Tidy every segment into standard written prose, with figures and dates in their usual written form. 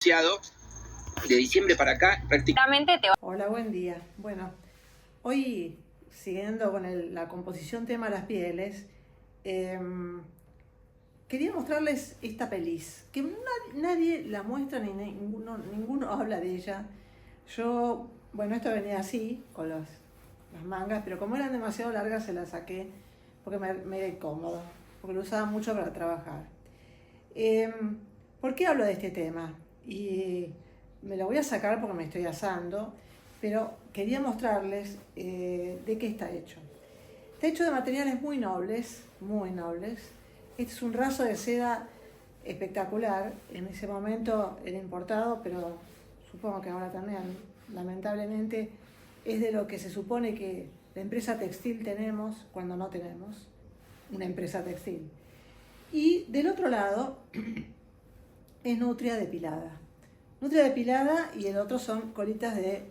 De diciembre para acá, prácticamente te va. Hola, buen día. Bueno, hoy siguiendo con la composición tema las pieles, quería mostrarles esta pelis, que nadie la muestra ni ninguno habla de ella. Yo, bueno, esto venía así, con las mangas, pero como eran demasiado largas se las saqué porque me era incómodo, porque lo usaba mucho para trabajar. ¿Por qué hablo de este tema? Y me lo voy a sacar porque me estoy asando, pero quería mostrarles de qué está hecho. Está hecho de materiales muy nobles, muy nobles. Este es un raso de seda espectacular. En ese momento era importado, pero supongo que ahora también, lamentablemente, es de lo que se supone que la empresa textil tenemos cuando no tenemos una empresa textil. Y del otro lado es nutria depilada. Nutria depilada y el otro son colitas de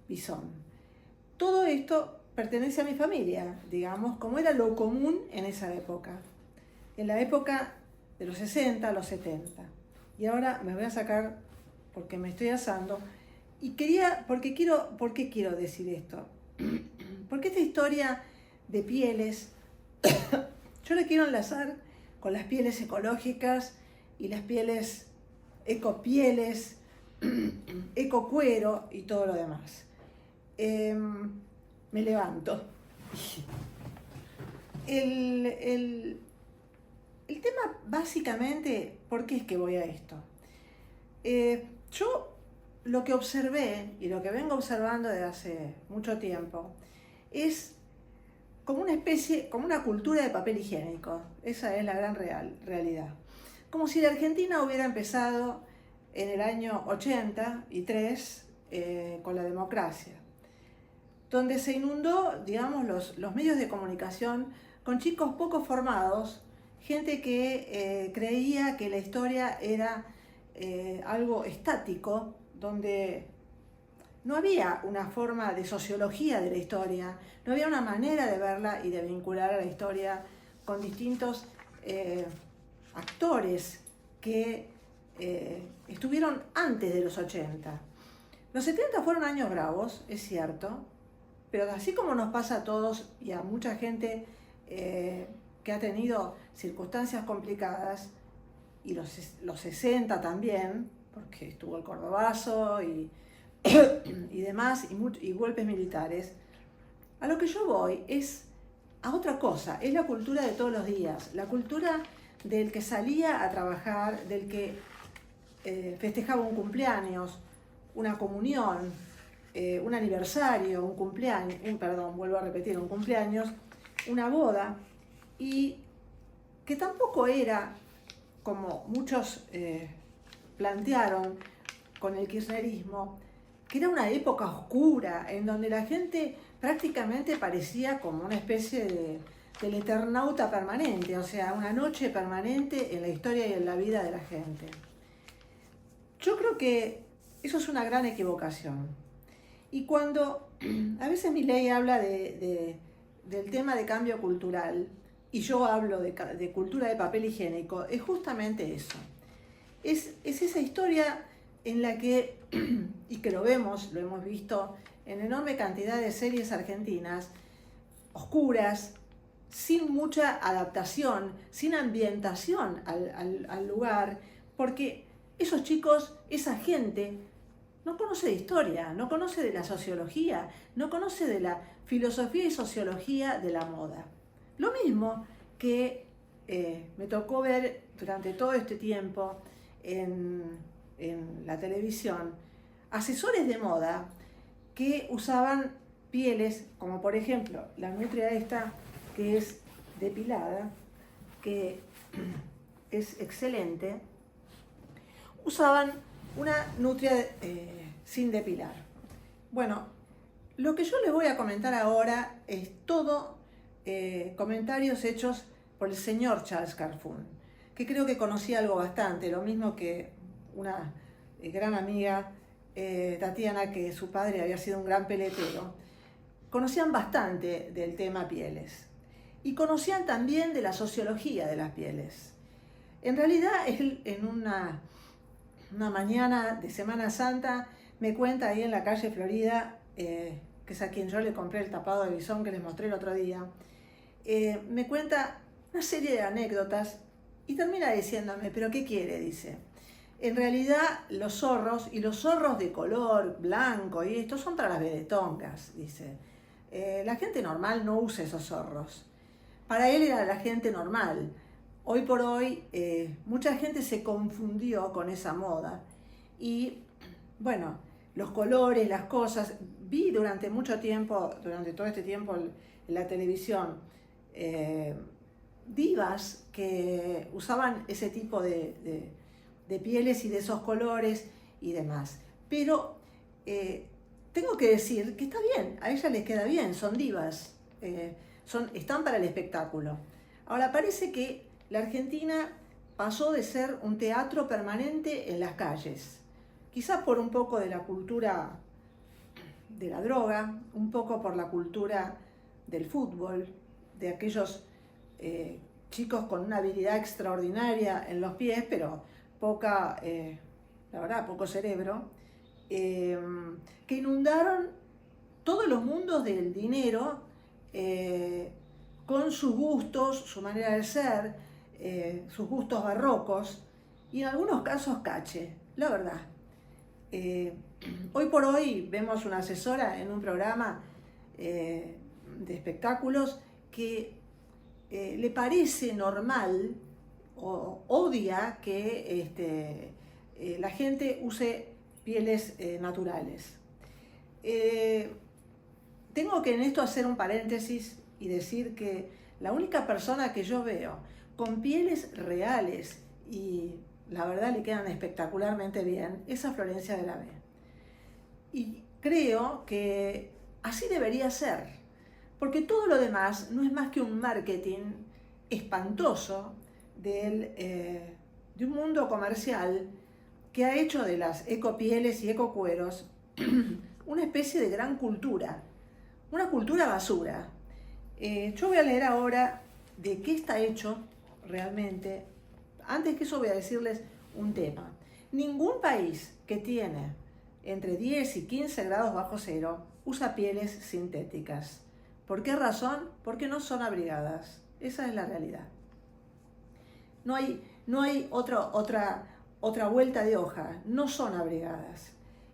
bisón. Todo esto pertenece a mi familia, digamos, como era lo común en esa época. En la época de los 60, los 70. Y ahora me voy a sacar porque me estoy asando. Y ¿por qué quiero decir esto? Porque esta historia de pieles, yo la quiero enlazar con las pieles ecológicas y las pieles ecopieles, ecocuero y todo lo demás. Me levanto. El tema básicamente, ¿por qué es que voy a esto? Yo lo que observé y lo que vengo observando desde hace mucho tiempo es como una especie, como una cultura de papel higiénico. Esa es la gran realidad. Como si la Argentina hubiera empezado en el año 83 con la democracia, donde se inundó, digamos, los medios de comunicación con chicos poco formados, gente que creía que la historia era algo estático, donde no había una forma de sociología de la historia, no había una manera de verla y de vincular a la historia con distintos actores que estuvieron antes de los 80. Los 70 fueron años bravos, es cierto, pero así como nos pasa a todos y a mucha gente que ha tenido circunstancias complicadas, y los 60 también, porque estuvo el Cordobazo y demás, y golpes militares, a lo que yo voy es a otra cosa, es la cultura de todos los días, la cultura del que salía a trabajar, del que festejaba un cumpleaños, una comunión, un aniversario, un cumpleaños, una boda, y que tampoco era, como muchos plantearon con el kirchnerismo, que era una época oscura, en donde la gente prácticamente parecía como una especie del eternauta permanente, o sea, una noche permanente en la historia y en la vida de la gente. Yo creo que eso es una gran equivocación. Y cuando a veces Milei habla del tema de cambio cultural, y yo hablo de cultura de papel higiénico, es justamente eso. Es esa historia en la que, y que lo hemos visto en enorme cantidad de series argentinas, oscuras, sin mucha adaptación, sin ambientación al lugar, porque esos chicos, esa gente, no conoce de historia, no conoce de la sociología, no conoce de la filosofía y sociología de la moda. Lo mismo que me tocó ver durante todo este tiempo en la televisión, asesores de moda que usaban pieles, como por ejemplo la nutria esta, que es depilada, que es excelente, usaban una nutria sin depilar. Bueno, lo que yo les voy a comentar ahora es todo comentarios hechos por el señor Charles Carfun, que creo que conocía algo bastante, lo mismo que una gran amiga, Tatiana, que su padre había sido un gran peletero. Conocían bastante del tema pieles y conocían también de la sociología de las pieles. En realidad, él en una una mañana de Semana Santa, me cuenta ahí en la calle Florida, que es a quien yo le compré el tapado de bisón que les mostré el otro día, me cuenta una serie de anécdotas y termina diciéndome, ¿pero qué quiere? Dice, en realidad los zorros, y los zorros de color blanco y esto, son para las vedetongas, dice. La gente normal no usa esos zorros. Para él era la gente normal. Hoy por hoy mucha gente se confundió con esa moda y bueno, los colores, las cosas, vi durante mucho tiempo, durante todo este tiempo en la televisión, divas que usaban ese tipo de pieles y de esos colores y demás. Pero tengo que decir que está bien, a ellas les queda bien, son divas, están para el espectáculo. Ahora parece que la Argentina pasó de ser un teatro permanente en las calles, quizás por un poco de la cultura de la droga, un poco por la cultura del fútbol, de aquellos chicos con una habilidad extraordinaria en los pies, pero la verdad, poco cerebro, que inundaron todos los mundos del dinero con sus gustos, su manera de ser, sus gustos barrocos y en algunos casos cache, la verdad. Hoy por hoy vemos una asesora en un programa de espectáculos que le parece normal o odia que la gente use pieles naturales. Tengo que en esto hacer un paréntesis y decir que la única persona que yo veo con pieles reales y la verdad le quedan espectacularmente bien es a Florencia de la B. Y creo que así debería ser, porque todo lo demás no es más que un marketing espantoso de un mundo comercial que ha hecho de las ecopieles y ecocueros una especie de gran cultura, una cultura basura. Yo voy a leer ahora de qué está hecho realmente. Antes que eso voy a decirles un tema. Ningún país que tiene entre 10 y 15 grados bajo cero usa pieles sintéticas. ¿Por qué razón? Porque no son abrigadas. Esa es la realidad. No hay otra vuelta de hoja. No son abrigadas.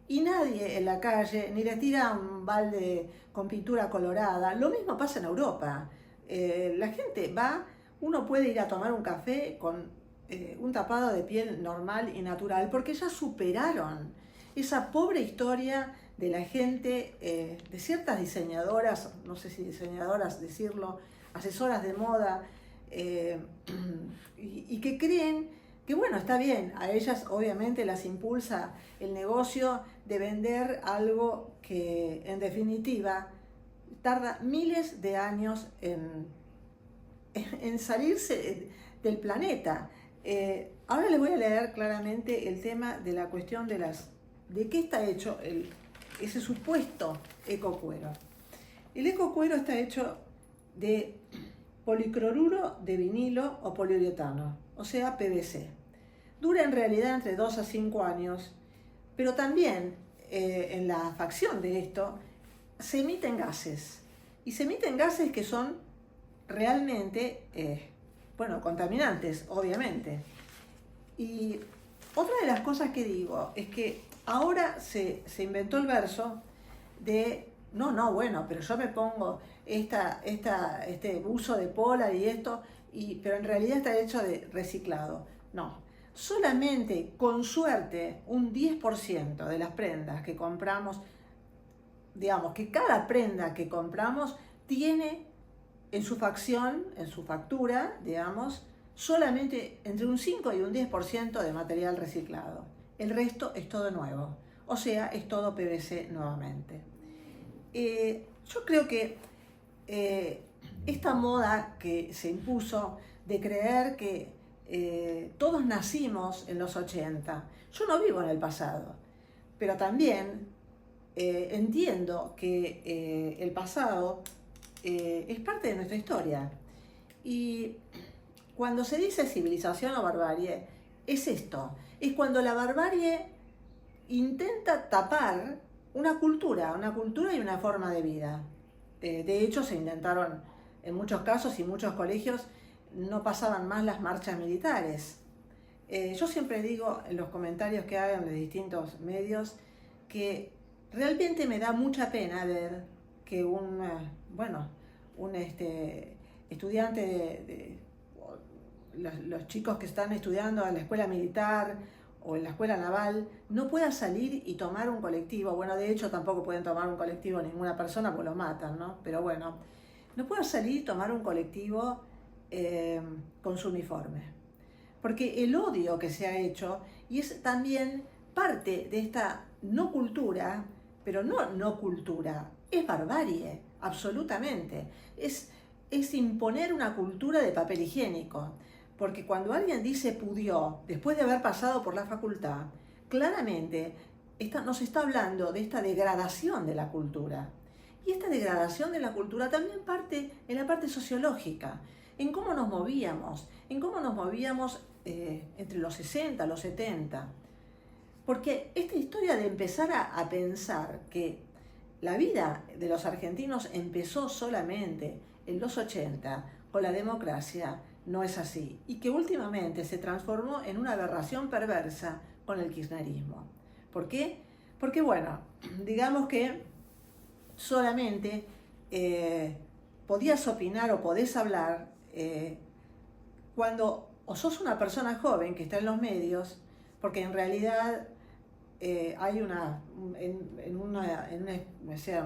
Y nadie en la calle ni le tira un balde con pintura colorada. Lo mismo pasa en Europa. La gente va, uno puede ir a tomar un café con un tapado de piel normal y natural porque ya superaron esa pobre historia de la gente, de ciertas diseñadoras, no sé si diseñadoras decirlo, asesoras de moda, y que creen que bueno, está bien, a ellas obviamente las impulsa el negocio de vender algo que en definitiva tarda miles de años en salirse del planeta. Ahora les voy a leer claramente el tema de la cuestión de qué está hecho ese supuesto ecocuero. El ecocuero está hecho de policloruro de vinilo o poliuretano, o sea, PVC. Dura en realidad entre 2 a 5 años, pero también en la facción de esto se emiten gases. Y se emiten gases que son realmente, contaminantes, obviamente. Y otra de las cosas que digo es que ahora se inventó el verso de pero yo me pongo este buzo de polar y esto, pero en realidad está hecho de reciclado. No, solamente con suerte un 10% de las prendas que compramos, digamos que cada prenda que compramos tiene en su facción, en su factura, digamos, solamente entre un 5 y un 10% de material reciclado. El resto es todo nuevo, o sea, es todo PVC nuevamente. Yo creo que esta moda que se impuso de creer que todos nacimos en los 80, yo no vivo en el pasado, pero también entiendo que el pasado es parte de nuestra historia. Y cuando se dice civilización o barbarie, es esto, es cuando la barbarie intenta tapar una cultura y una forma de vida. De hecho, se intentaron en muchos casos y muchos colegios no pasaban más las marchas militares. Yo siempre digo en los comentarios que hagan de distintos medios que realmente me da mucha pena ver que un estudiante los chicos que están estudiando en la escuela militar o en la escuela naval no pueda salir y tomar un colectivo. Bueno, de hecho tampoco pueden tomar un colectivo ninguna persona porque los matan, ¿no? Pero bueno, no pueda salir y tomar un colectivo con su uniforme. Porque el odio que se ha hecho, y es también parte de esta no cultura, pero no cultura, es barbarie, absolutamente. Es imponer una cultura de papel higiénico. Porque cuando alguien dice pudió, después de haber pasado por la facultad, claramente nos está hablando de esta degradación de la cultura. Y esta degradación de la cultura también parte en la parte sociológica, en cómo nos movíamos, entre los 60, los 70. Porque esta historia de empezar a pensar que la vida de los argentinos empezó solamente en los 80 con la democracia, no es así. Y que últimamente se transformó en una aberración perversa con el kirchnerismo. ¿Por qué? Porque, bueno, digamos que solamente podías opinar o podés hablar cuando o sos una persona joven que está en los medios, porque en realidad hay un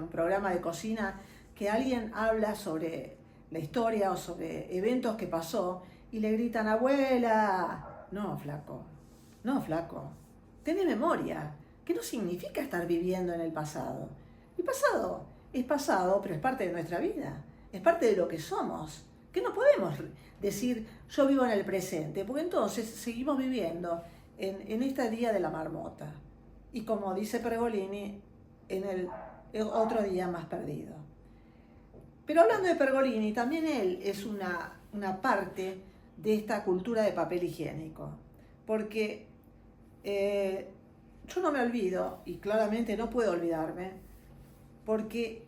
programa de cocina que alguien habla sobre la historia o sobre eventos que pasó y le gritan, abuela, no flaco, tenés memoria, que no significa estar viviendo en el pasado. El pasado es pasado, pero es parte de nuestra vida, es parte de lo que somos, que no podemos decir yo vivo en el presente, porque entonces seguimos viviendo en este día de la marmota. Y como dice Pergolini, en el otro día más perdido. Pero hablando de Pergolini, también él es una parte de esta cultura de papel higiénico. Porque yo no me olvido, y claramente no puedo olvidarme, porque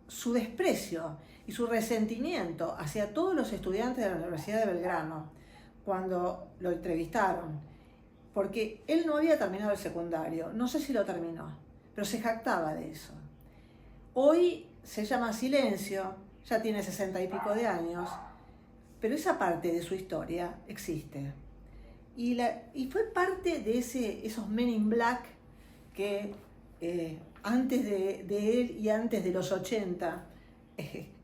su desprecio y su resentimiento hacia todos los estudiantes de la Universidad de Belgrano, cuando lo entrevistaron, porque él no había terminado el secundario, no sé si lo terminó, pero se jactaba de eso. Hoy se llama Silencio, ya tiene 60 y pico de años, pero esa parte de su historia existe. Y fue parte de esos Men in Black que antes de él y antes de los 80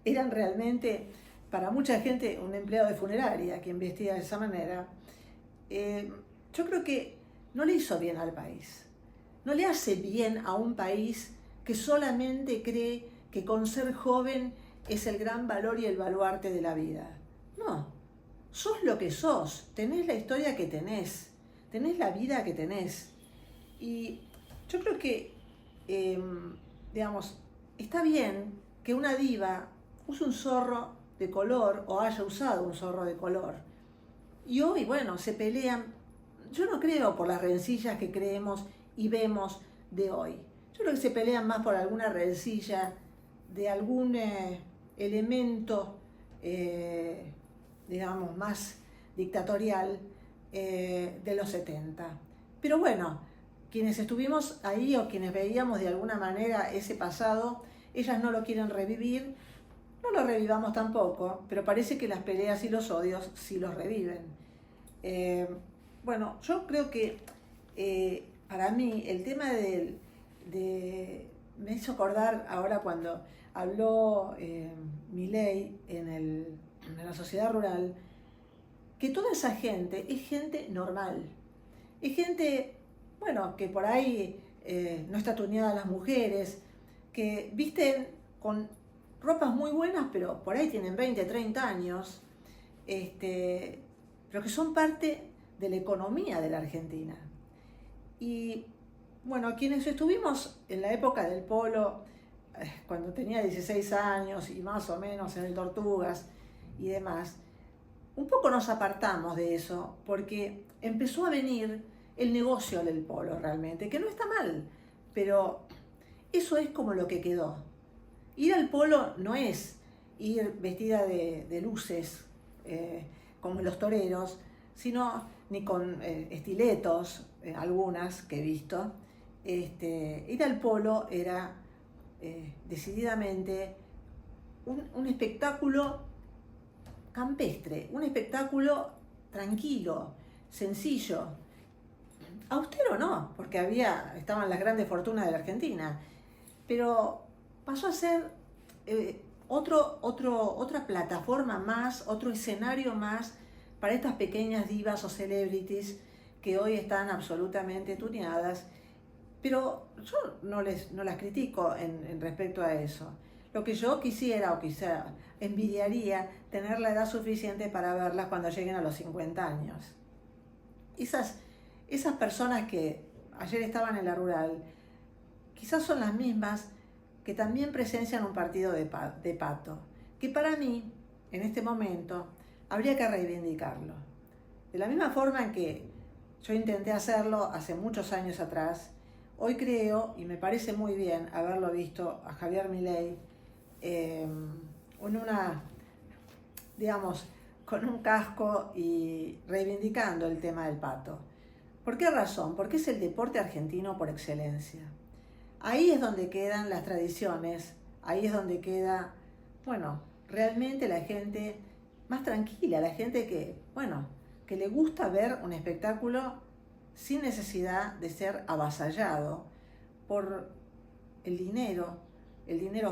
eran realmente para mucha gente un empleado de funeraria quien vestía de esa manera. Yo creo que no le hizo bien al país. No le hace bien a un país que solamente cree que con ser joven es el gran valor y el baluarte de la vida. No, sos lo que sos, tenés la historia que tenés la vida que tenés. Y yo creo que, está bien que una diva use un zorro de color o haya usado un zorro de color. Y hoy, bueno, se pelean. Yo no creo por las rencillas que creemos y vemos de hoy. Yo creo que se pelean más por alguna rencilla de algún elemento, más dictatorial de los 70. Pero bueno, quienes estuvimos ahí o quienes veíamos de alguna manera ese pasado, ellas no lo quieren revivir, no lo revivamos tampoco, pero parece que las peleas y los odios sí los reviven. Bueno, yo creo que para mí el tema me hizo acordar ahora cuando habló Milei en la sociedad rural, que toda esa gente es gente normal, es gente, bueno, que por ahí no está tuneada a las mujeres, que visten con ropas muy buenas, pero por ahí tienen 20, 30 años, pero que son parte de la economía de la Argentina. Y bueno, quienes estuvimos en la época del polo, cuando tenía 16 años y más o menos en el Tortugas y demás, un poco nos apartamos de eso, porque empezó a venir el negocio del polo realmente, que no está mal, pero eso es como lo que quedó. Ir al polo no es ir vestida de luces, como los toreros, sino ni con estiletos, algunas que he visto. Ir al polo era decididamente un espectáculo campestre, un espectáculo tranquilo, sencillo. Austero no, porque estaban las grandes fortunas de la Argentina, pero pasó a ser otra plataforma más, otro escenario más para estas pequeñas divas o celebrities que hoy están absolutamente tuneadas, pero yo no las critico en respecto a eso. Lo que yo quisiera o quizá envidiaría tener la edad suficiente para verlas cuando lleguen a los 50 años. Esas personas que ayer estaban en la rural, quizás son las mismas que también presencian un partido de pato, que para mí, en este momento, habría que reivindicarlo. De la misma forma en que yo intenté hacerlo hace muchos años atrás, hoy creo, y me parece muy bien haberlo visto a Javier Milei con un casco y reivindicando el tema del pato. ¿Por qué razón? Porque es el deporte argentino por excelencia. Ahí es donde quedan las tradiciones, ahí es donde queda, realmente la gente más tranquila, la gente que le gusta ver un espectáculo sin necesidad de ser avasallado por el dinero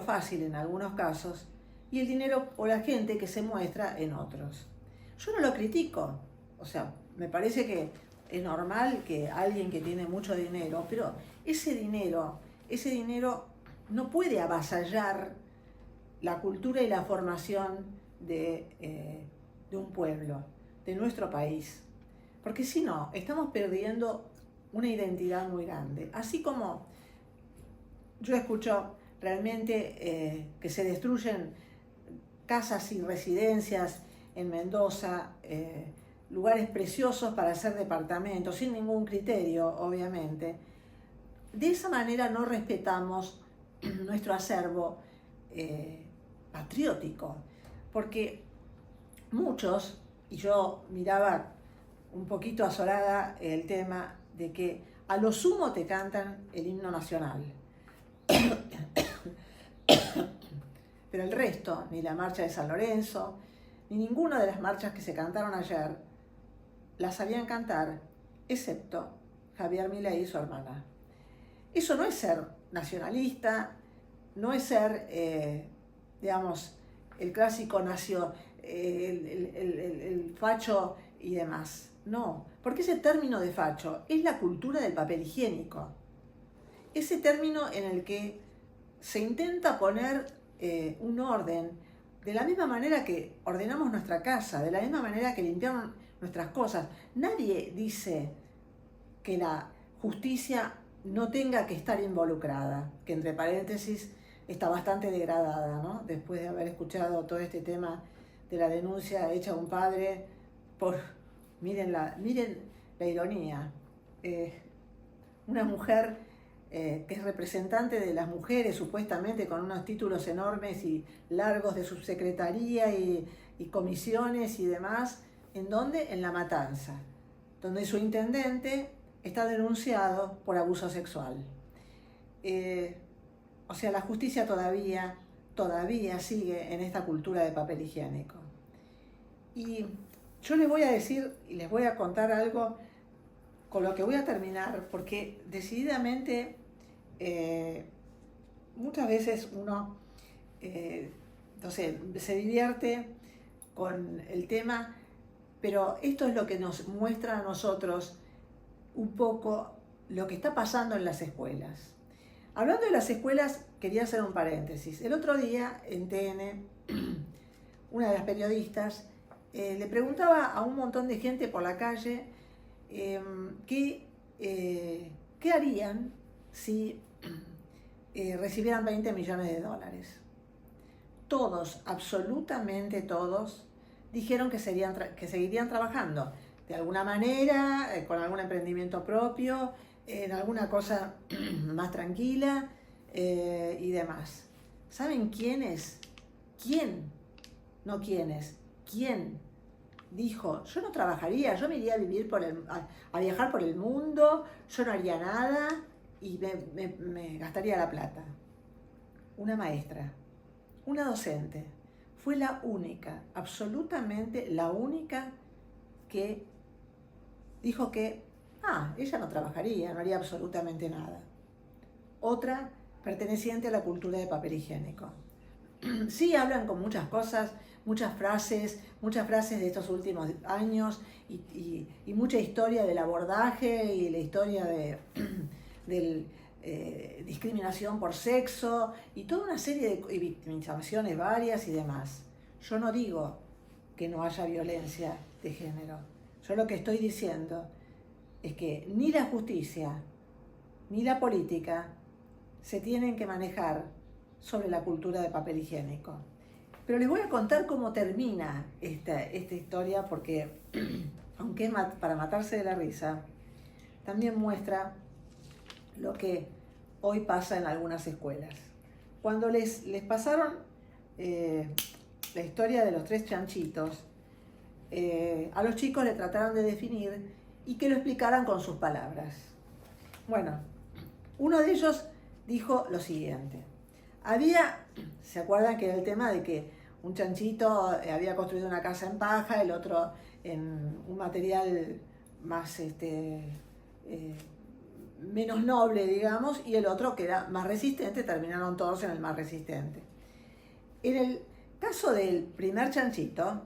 fácil en algunos casos, y el dinero o la gente que se muestra en otros. Yo no lo critico, me parece que es normal que alguien que tiene mucho dinero, pero ese dinero no puede avasallar la cultura y la formación de un pueblo, de nuestro país. Porque si no, estamos perdiendo una identidad muy grande. Así como yo escucho realmente que se destruyen casas y residencias en Mendoza, lugares preciosos para hacer departamentos, sin ningún criterio, obviamente. De esa manera no respetamos nuestro acervo patriótico, porque muchos, y yo miraba un poquito azorada el tema de que a lo sumo te cantan el himno nacional, pero el resto, ni la marcha de San Lorenzo, ni ninguna de las marchas que se cantaron ayer, las sabían cantar, excepto Javier Milei y su hermana. Eso no es ser nacionalista, no es ser, el clásico el facho y demás. No, porque ese término de facho es la cultura del papel higiénico. Ese término en el que se intenta poner un orden, de la misma manera que ordenamos nuestra casa, de la misma manera que limpiamos nuestras cosas. Nadie dice que la justicia no tenga que estar involucrada, que entre paréntesis está bastante degradada, ¿no? Después de haber escuchado todo este tema de la denuncia hecha a un padre por, miren la ironía, una mujer que es representante de las mujeres, supuestamente con unos títulos enormes y largos de subsecretaría y comisiones y demás. ¿En dónde? En La Matanza, donde su intendente está denunciado por abuso sexual. La justicia todavía sigue en esta cultura de papel higiénico. Y yo les voy a decir y les voy a contar algo con lo que voy a terminar, porque decididamente muchas veces uno se divierte con el tema, pero esto es lo que nos muestra a nosotros un poco lo que está pasando en las escuelas. Hablando de las escuelas, quería hacer un paréntesis. El otro día en TN, una de las periodistas le preguntaba a un montón de gente por la calle qué harían si recibieran 20 millones de dólares. Todos, absolutamente todos, dijeron que seguirían trabajando. de alguna manera, con algún emprendimiento propio, en alguna cosa más tranquila y demás. ¿Saben quién es? ¿Quién? No quiénes. ¿Quién dijo, yo no trabajaría, yo me iría a vivir a viajar por el mundo, yo no haría nada y me gastaría la plata? Una maestra, una docente. Fue la única, absolutamente la única que dijo que, ella no trabajaría, no haría absolutamente nada. Otra perteneciente a la cultura de papel higiénico. Sí hablan con muchas cosas, muchas frases de estos últimos años y mucha historia del abordaje y la historia de discriminación por sexo y toda una serie de victimizaciones varias y demás. Yo no digo que no haya violencia de género. Yo lo que estoy diciendo es que ni la justicia ni la política se tienen que manejar sobre la cultura de papel higiénico. Pero les voy a contar cómo termina esta historia porque, aunque es para matarse de la risa, también muestra lo que hoy pasa en algunas escuelas. Cuando les pasaron la historia de los 3 chanchitos, a los chicos le trataron de definir y que lo explicaran con sus palabras. Bueno, uno de ellos dijo lo siguiente. ¿Se acuerdan que era el tema de que un chanchito había construido una casa en paja, el otro en un material más menos noble, digamos, y el otro que era más resistente? Terminaron todos en el más resistente. En el caso del primer chanchito,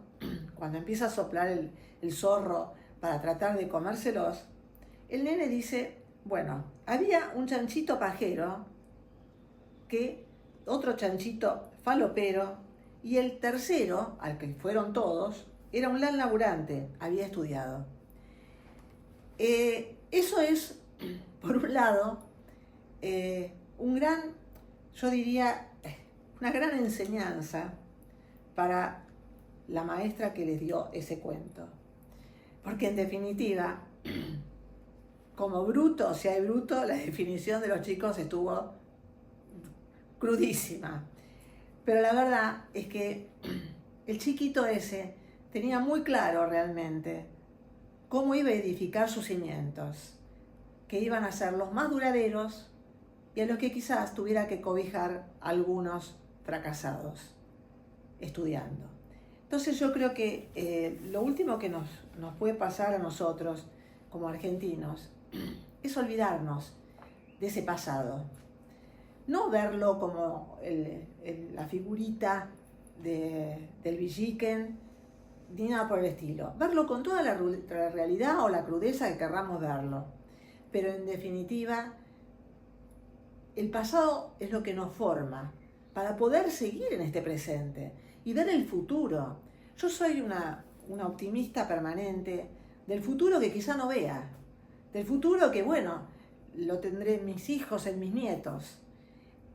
cuando empieza a soplar el zorro para tratar de comérselos, el nene dice, bueno, había un chanchito pajero, otro chanchito falopero, y el tercero, al que fueron todos, era un gran laburante, había estudiado. Eso es, por un lado, yo diría, una gran enseñanza para la maestra que les dio ese cuento. Porque en definitiva, como bruto, si hay bruto, la definición de los chicos estuvo crudísima. Pero la verdad es que el chiquito ese tenía muy claro realmente cómo iba a edificar sus cimientos, que iban a ser los más duraderos y a los que quizás tuviera que cobijar algunos fracasados estudiando. Entonces yo creo que lo último que nos puede pasar a nosotros como argentinos es olvidarnos de ese pasado. No verlo como la figurita del Villiquen, ni nada por el estilo. Verlo con toda la realidad o la crudeza que querramos verlo. Pero en definitiva, el pasado es lo que nos forma para poder seguir en este presente y ver el futuro. Yo soy una optimista permanente del futuro que quizá no vea. Del futuro que, bueno, lo tendré en mis hijos, en mis nietos.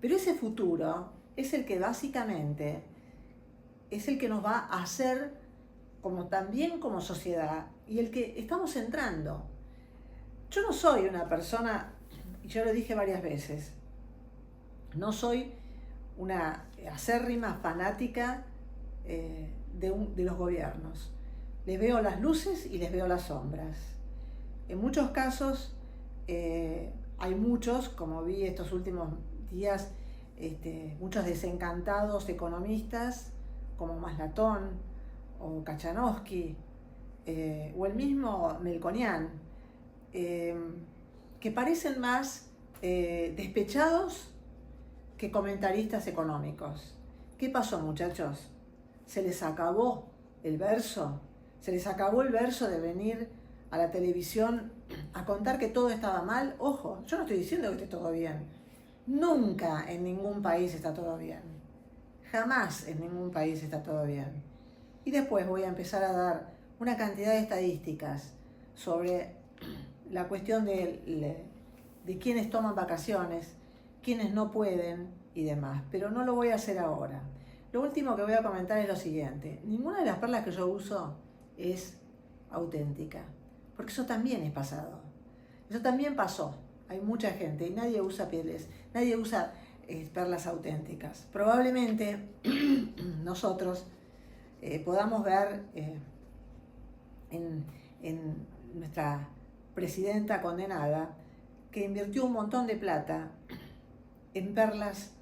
Pero ese futuro es el que básicamente es el que nos va a hacer también como sociedad y el que estamos entrando. Yo no soy una persona, y yo lo dije varias veces, no soy una acérrima fanática de los gobiernos. Les veo las luces y les veo las sombras. En muchos casos hay muchos, como vi estos últimos días, muchos desencantados economistas como Maslatón o Kachanowski o el mismo Melconian, que parecen más despechados que comentaristas económicos. ¿Qué pasó, muchachos? ¿Se les acabó el verso? ¿Se les acabó el verso de venir a la televisión a contar que todo estaba mal? Ojo, yo no estoy diciendo que esté todo bien. Nunca en ningún país está todo bien. Jamás en ningún país está todo bien. Y después voy a empezar a dar una cantidad de estadísticas sobre la cuestión de quienes toman vacaciones, quienes no pueden y demás. Pero no lo voy a hacer ahora. Lo último que voy a comentar es lo siguiente. Ninguna de las perlas que yo uso es auténtica, porque eso también es pasado, eso también pasó. Hay mucha gente y nadie usa pieles, nadie usa perlas auténticas. Probablemente nosotros podamos ver en nuestra presidenta condenada que invirtió un montón de plata en perlas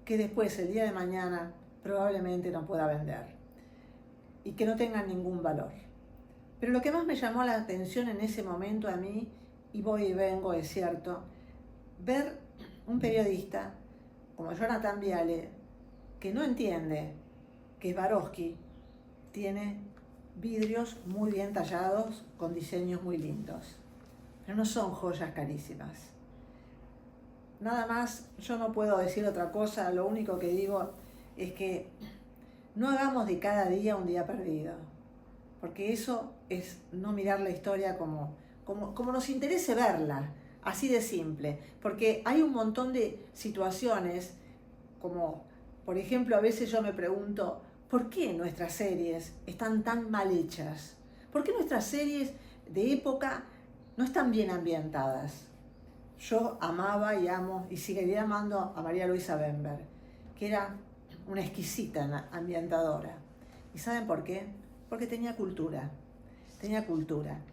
que después, el día de mañana, probablemente no pueda vender y que no tengan ningún valor. Pero lo que más me llamó la atención en ese momento a mí, y voy y vengo, es cierto, ver un periodista como Jonathan Viale, que no entiende que Swarovski tiene vidrios muy bien tallados con diseños muy lindos, pero no son joyas carísimas. Nada más, yo no puedo decir otra cosa, lo único que digo es que no hagamos de cada día un día perdido, porque eso es no mirar la historia como nos interese verla, así de simple, porque hay un montón de situaciones, como por ejemplo a veces yo me pregunto, ¿por qué nuestras series están tan mal hechas? ¿Por qué nuestras series de época no están bien ambientadas? Yo amaba y amo y seguiré amando a María Luisa Bember, que era una exquisita ambientadora. ¿Y saben por qué? Porque tenía cultura,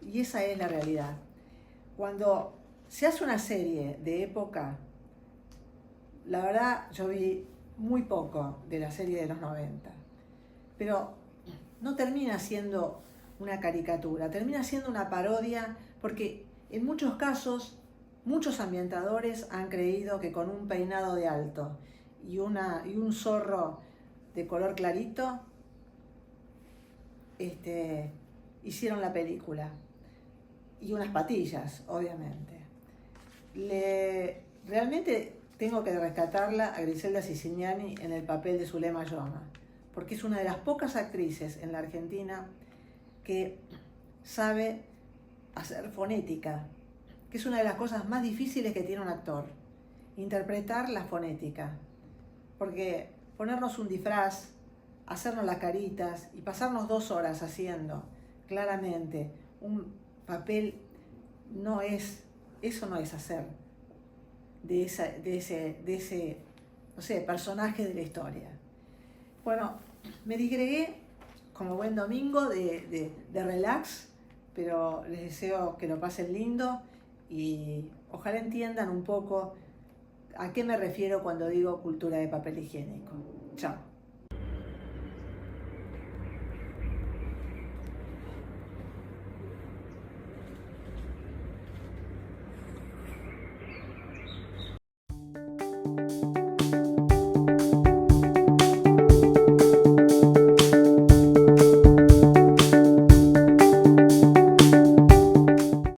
y esa es la realidad. Cuando se hace una serie de época, la verdad yo vi muy poco de la serie de los 90, pero no termina siendo una caricatura, termina siendo una parodia, porque en muchos casos muchos ambientadores han creído que con un peinado de alto y un zorro de color clarito hicieron la película. Y unas patillas, obviamente. Realmente tengo que rescatarla a Griselda Siciliani en el papel de Zulema Yoma, porque es una de las pocas actrices en la Argentina que sabe hacer fonética, que es una de las cosas más difíciles que tiene un actor, interpretar la fonética, porque ponernos un disfraz, hacernos las caritas y pasarnos 2 horas haciendo claramente un papel, eso no es hacer de ese, no sé, personaje de la historia. Bueno, me digregué como buen domingo de relax, pero les deseo que lo pasen lindo y ojalá entiendan un poco a qué me refiero cuando digo cultura de papel higiénico. Chao.